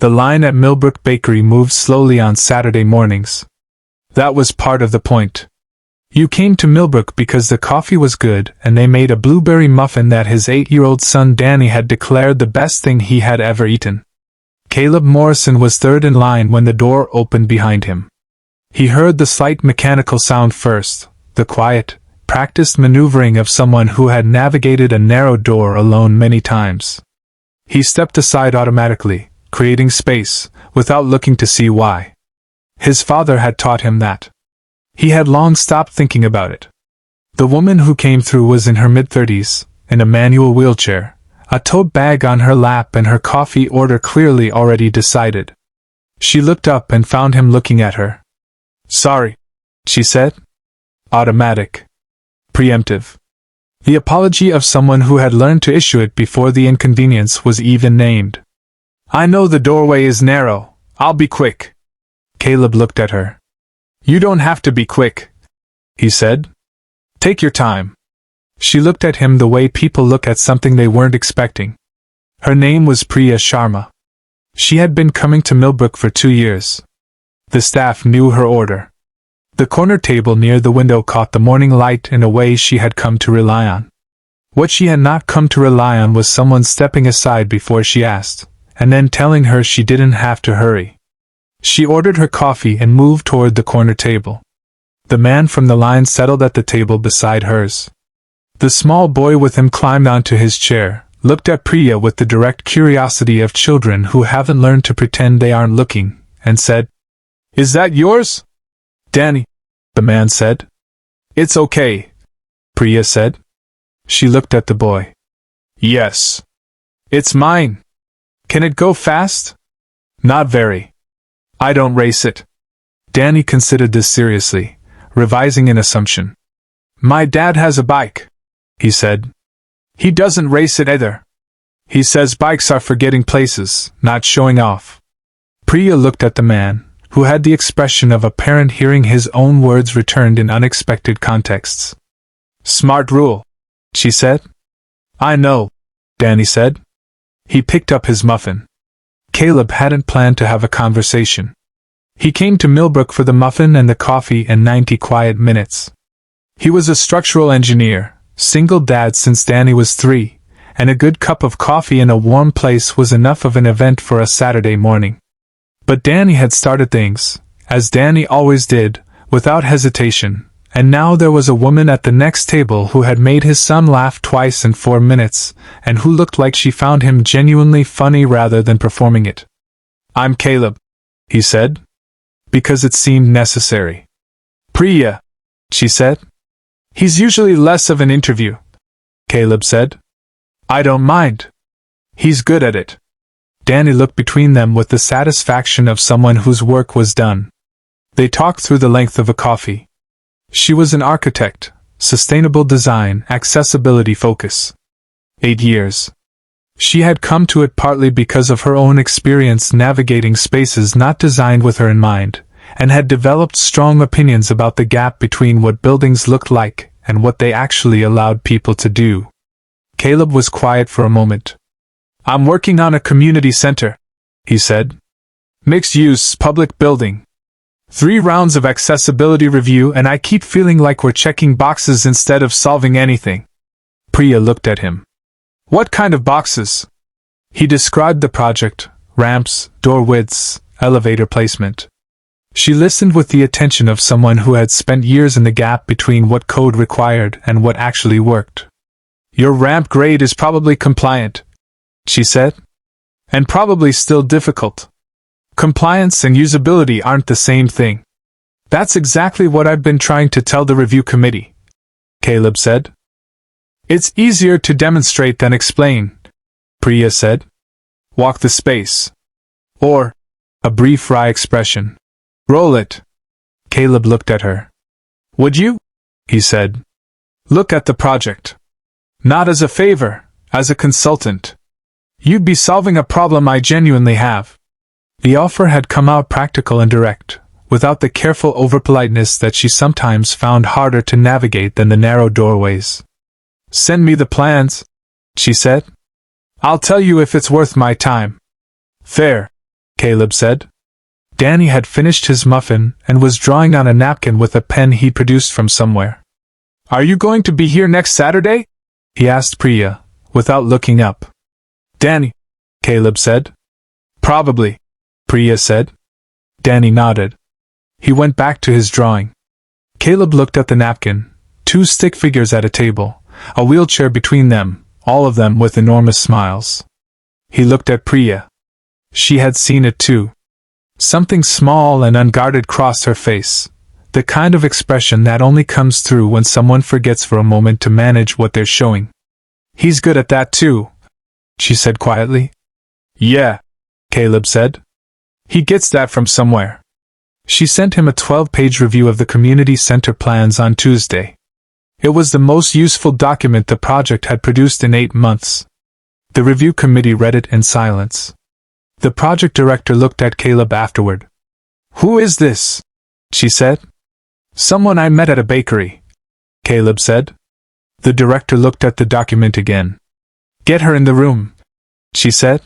The line at Millbrook Bakery moved slowly on Saturday mornings. That was part of the point. You came to Millbrook because the coffee was good and they made a blueberry muffin that his 8-year-old son Danny had declared the best thing he had ever eaten. Caleb Morrison was third in line when the door opened behind him. He heard the slight mechanical sound first, the quiet, practiced maneuvering of someone who had navigated a narrow door alone many times. He stepped aside automatically, creating space, without looking to see why. His father had taught him that. He had long stopped thinking about it. The woman who came through was in her mid-30s, in a manual wheelchair, a tote bag on her lap and her coffee order clearly already decided. She looked up and found him looking at her. "Sorry," she said. Automatic. Preemptive. The apology of someone who had learned to issue it before the inconvenience was even named. "I know the doorway is narrow. I'll be quick." Caleb looked at her. "You don't have to be quick," he said. "Take your time." She looked at him the way people look at something they weren't expecting. Her name was Priya Sharma. She had been coming to Millbrook for 2 years. The staff knew her order. The corner table near the window caught the morning light in a way she had come to rely on. What she had not come to rely on was someone stepping aside before she asked, and then telling her she didn't have to hurry. She ordered her coffee and moved toward the corner table. The man from the line settled at the table beside hers. The small boy with him climbed onto his chair, looked at Priya with the direct curiosity of children who haven't learned to pretend they aren't looking, and said, "Is that yours?" "Danny," the man said. "It's okay," Priya said. She looked at the boy. "Yes. It's mine. Can it go fast?" "Not very. I don't race it." Danny considered this seriously, revising an assumption. "My dad has a bike," he said. "He doesn't race it either. He says bikes are for getting places, not showing off." Priya looked at the man, who had the expression of a parent hearing his own words returned in unexpected contexts. "Smart rule," she said. "I know," Danny said. He picked up his muffin. Caleb hadn't planned to have a conversation. He came to Millbrook for the muffin and the coffee and 90 quiet minutes. He was a structural engineer, single dad since Danny was 3, and a good cup of coffee in a warm place was enough of an event for a Saturday morning. But Danny had started things, as Danny always did, without hesitation, and now there was a woman at the next table who had made his son laugh twice in 4 minutes, and who looked like she found him genuinely funny rather than performing it. "I'm Caleb," he said, because it seemed necessary. "Priya," she said. "He's usually less of an interview," Caleb said. "I don't mind. He's good at it." Danny looked between them with the satisfaction of someone whose work was done. They talked through the length of a coffee. She was an architect, sustainable design, accessibility focus. 8 years. She had come to it partly because of her own experience navigating spaces not designed with her in mind, and had developed strong opinions about the gap between what buildings looked like and what they actually allowed people to do. Caleb was quiet for a moment. "I'm working on a community center," he said. "Mixed-use, public building. 3 rounds of accessibility review and I keep feeling like we're checking boxes instead of solving anything." Priya looked at him. "What kind of boxes?" He described the project: ramps, door widths, elevator placement. She listened with the attention of someone who had spent years in the gap between what code required and what actually worked. "Your ramp grade is probably compliant," she said. "And probably still difficult. Compliance and usability aren't the same thing." "That's exactly what I've been trying to tell the review committee," Caleb said. "It's easier to demonstrate than explain," Priya said. "Walk the space." Or, a brief wry expression. "Roll it." Caleb looked at her. "Would you?" he said. "Look at the project. Not as a favor, as a consultant. You'd be solving a problem I genuinely have." The offer had come out practical and direct, without the careful overpoliteness that she sometimes found harder to navigate than the narrow doorways. "Send me the plans," she said. "I'll tell you if it's worth my time." "Fair," Caleb said. Danny had finished his muffin and was drawing on a napkin with a pen he'd produced from somewhere. Are you going to be here next Saturday? He asked Priya, without looking up. Danny, Caleb said. Probably, Priya said. Danny nodded. He went back to his drawing. Caleb looked at the napkin, 2 stick figures at a table, a wheelchair between them, all of them with enormous smiles. He looked at Priya. She had seen it too. Something small and unguarded crossed her face, the kind of expression that only comes through when someone forgets for a moment to manage what they're showing. He's good at that too, she said quietly. Yeah, Caleb said. He gets that from somewhere. She sent him a 12-page review of the community center plans on Tuesday. It was the most useful document the project had produced in 8 months. The review committee read it in silence. The project director looked at Caleb afterward. Who is this? She said. Someone I met at a bakery, Caleb said. The director looked at the document again. Get her in the room, she said.